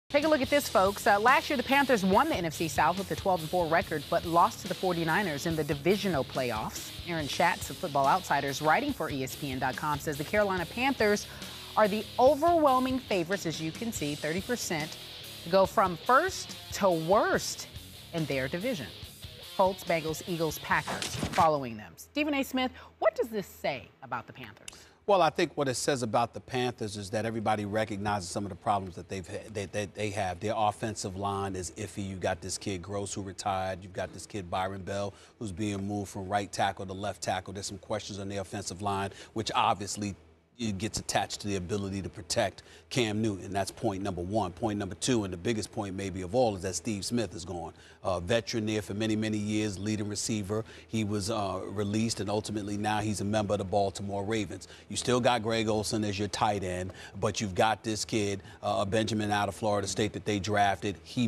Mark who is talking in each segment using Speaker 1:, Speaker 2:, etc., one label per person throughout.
Speaker 1: Take a look at this, folks. Last year, the Panthers won the NFC South with a 12-4 record, but lost to the 49ers in the divisional playoffs. Aaron Schatz of Football Outsiders, writing for ESPN.com, says the Carolina Panthers are the overwhelming favorites, as you can see, 30%, to go from first to worst in their division. Colts, Bengals, Eagles, Packers following them. Stephen A. Smith, what does this say about the Panthers?
Speaker 2: Well, I think what it says about the Panthers is that everybody recognizes some of the problems that they have. Their offensive line is iffy. You got this kid Gross who retired. You've got this kid Byron Bell who's being moved from right tackle to left tackle. There's some questions on the offensive line, which obviously it gets attached to the ability to protect Cam Newton. That's point number one. Point number two, and the biggest point maybe of all, is that Steve Smith is gone. Veteran there for many, many years, leading receiver. He was released, and ultimately now he's a member of the Baltimore Ravens. You still got Greg Olsen as your tight end, but you've got this kid, Benjamin out of Florida State that they drafted. He's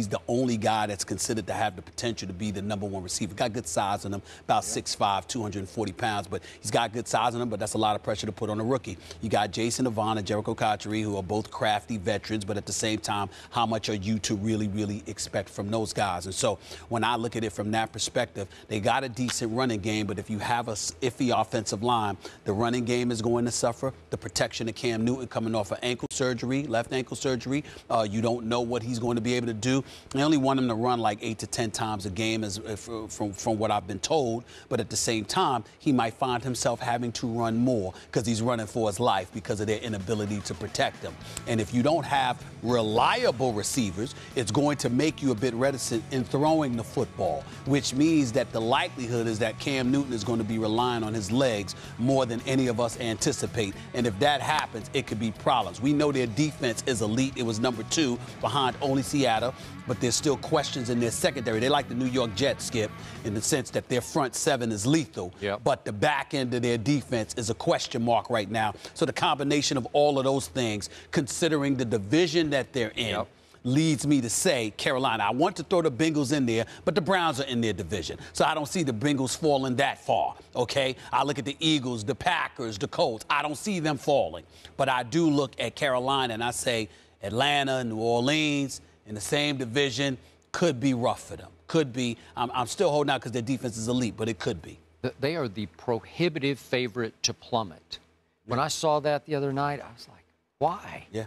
Speaker 2: the only guy that's considered to have the potential to be the #1 receiver. Got good size on him, about 6'5", 240 pounds, but he's got good size on him, but that's a lot of pressure to put on a rookie. You got Jason Avant and Jericho Cotchery, who are both crafty veterans, but at the same time, how much are you to really expect from those guys? And so when I look at it from that perspective, they got a decent running game, but if you have a iffy offensive line, the running game is going to suffer. The protection of Cam Newton coming off of ankle surgery, left ankle surgery, you don't know what he's going to be able to do. They only want him to run like 8 to 10 times a game from what I've been told, but at the same time, he might find himself having to run more because he's running for his life because of their inability to protect him. And if you don't have reliable receivers, it's going to make you a bit reticent in throwing the football, which means that the likelihood is that Cam Newton is going to be relying on his legs more than any of us anticipate. And if that happens, it could be problems. We know their defense is elite. It was #2 behind only Seattle, but there's still questions in their secondary. They like the New York Jets, Skip, in the sense that their front seven is lethal, but the back end of their defense is a question mark right now. So the combination of all of those things, considering the division that they're in, leads me to say Carolina. I want to throw the Bengals in there, but the Browns are in their division. So I don't see the Bengals falling that far, okay? I look at the Eagles, the Packers, the Colts. I don't see them falling. But I do look at Carolina, and I say Atlanta, New Orleans, in the same division, could be rough for them. Could be. I'm still holding out because their defense is elite, but it could be.
Speaker 3: They are the prohibitive favorite to plummet. When I saw that the other night, I was like, why?
Speaker 2: Yeah.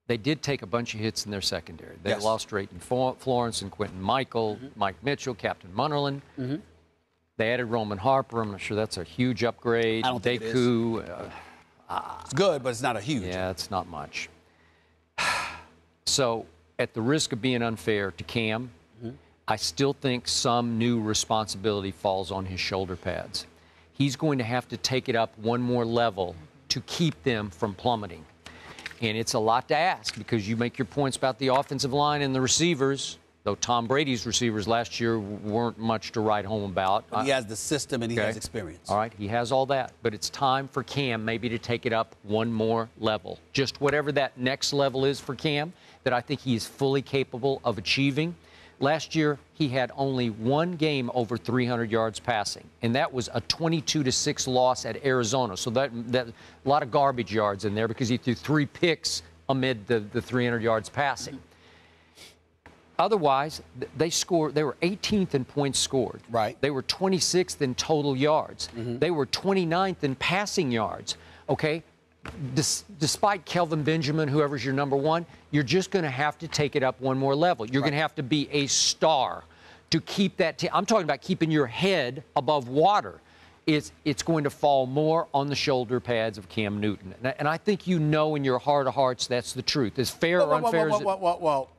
Speaker 3: They did take a bunch of hits in their secondary. They lost Drayton Florence and Quentin Michael, Mike Mitchell, Captain Munnerlyn. They added Roman Harper. I'm not sure that's a huge upgrade.
Speaker 2: I don't think it is. It's good, but it's not a huge.
Speaker 3: Yeah, it's not much. So, at the risk of being unfair to Cam, I still think some new responsibility falls on his shoulder pads. He's going to have to take it up one more level to keep them from plummeting. And it's a lot to ask because you make your points about the offensive line and the receivers, though Tom Brady's receivers last year weren't much to write home about.
Speaker 2: But he has the system and he has experience.
Speaker 3: All right, he has all that. But it's time for Cam maybe to take it up one more level. Just whatever that next level is for Cam that I think he is fully capable of achieving. Last year, he had only one game over 300 yards passing, and that was a 22-6 loss at Arizona. So that a lot of garbage yards in there because he threw 3 picks amid the 300 yards passing. Otherwise, they were 18th in points scored.
Speaker 2: Right.
Speaker 3: They were 26th in total yards. They were 29th in passing yards. Okay. Despite Kelvin Benjamin, whoever's your #1, you're just going to have to take it up one more level. You're going to have to be a star to keep that. I'm talking about keeping your head above water. It's going to fall more on the shoulder pads of Cam Newton. And I think you know in your heart of hearts that's the truth. As fair or unfair as it...
Speaker 2: Well,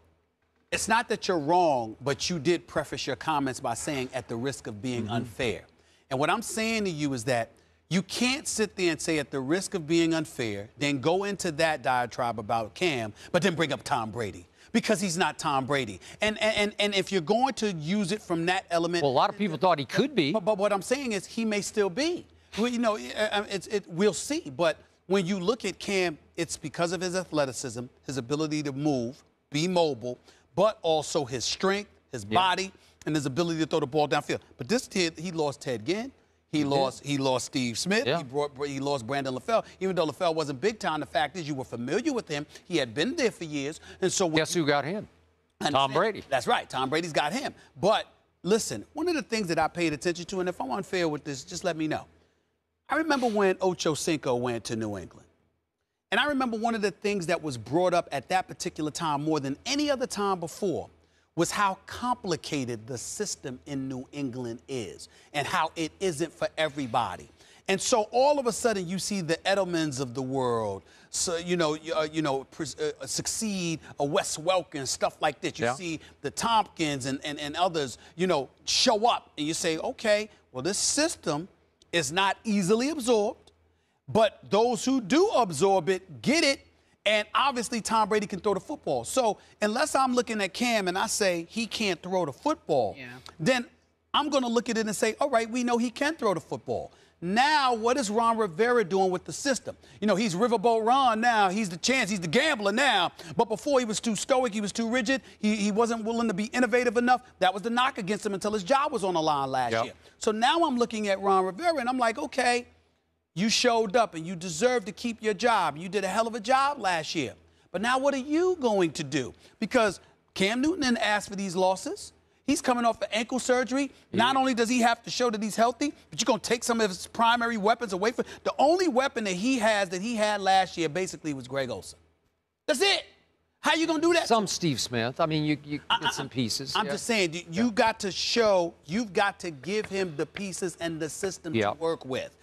Speaker 2: it's not that you're wrong, but you did preface your comments by saying at the risk of being unfair. And what I'm saying to you is that you can't sit there and say at the risk of being unfair, then go into that diatribe about Cam, but then bring up Tom Brady. Because he's not Tom Brady. And if you're going to use it from that element...
Speaker 3: Well, a lot of people thought he could be.
Speaker 2: But what I'm saying is he may still be. Well, you know, we'll see. But when you look at Cam, it's because of his athleticism, his ability to move, be mobile, but also his strength, his body, and his ability to throw the ball downfield. But this kid, he lost Ted Ginn. He lost Steve Smith.
Speaker 3: Yeah.
Speaker 2: He lost Brandon LaFell. Even though LaFell wasn't big time, the fact is you were familiar with him. He had been there for years. And so
Speaker 3: guess who got him? Tom Brady.
Speaker 2: That's right. Tom Brady's got him. But listen, one of the things that I paid attention to, and if I'm unfair with this, just let me know. I remember when Ocho Cinco went to New England. And I remember one of the things that was brought up at that particular time more than any other time before was how complicated the system in New England is and how it isn't for everybody. And so all of a sudden you see the Edelmans of the world, so succeed, a Wes Welker, stuff like that. You see the Tompkins and others, show up, and you say, okay, well, this system is not easily absorbed, but those who do absorb it get it. And obviously, Tom Brady can throw the football. So unless I'm looking at Cam and I say he can't throw the football, then I'm going to look at it and say, all right, we know he can throw the football. Now, what is Ron Rivera doing with the system? He's Riverboat Ron now. He's the chance. He's the gambler now. But before, he was too stoic. He was too rigid. He wasn't willing to be innovative enough. That was the knock against him until his job was on the line last year. So now I'm looking at Ron Rivera, and I'm like, okay, you showed up, and you deserve to keep your job. You did a hell of a job last year. But now what are you going to do? Because Cam Newton didn't ask for these losses. He's coming off of ankle surgery. Not only does he have to show that he's healthy, but you're going to take some of his primary weapons away from him. The only weapon that he has that he had last year basically was Greg Olsen. That's it. How you going to do that?
Speaker 3: Some Steve Smith. I mean, you get some pieces.
Speaker 2: I'm just saying, you got to show, you've got to give him the pieces and the system to work with.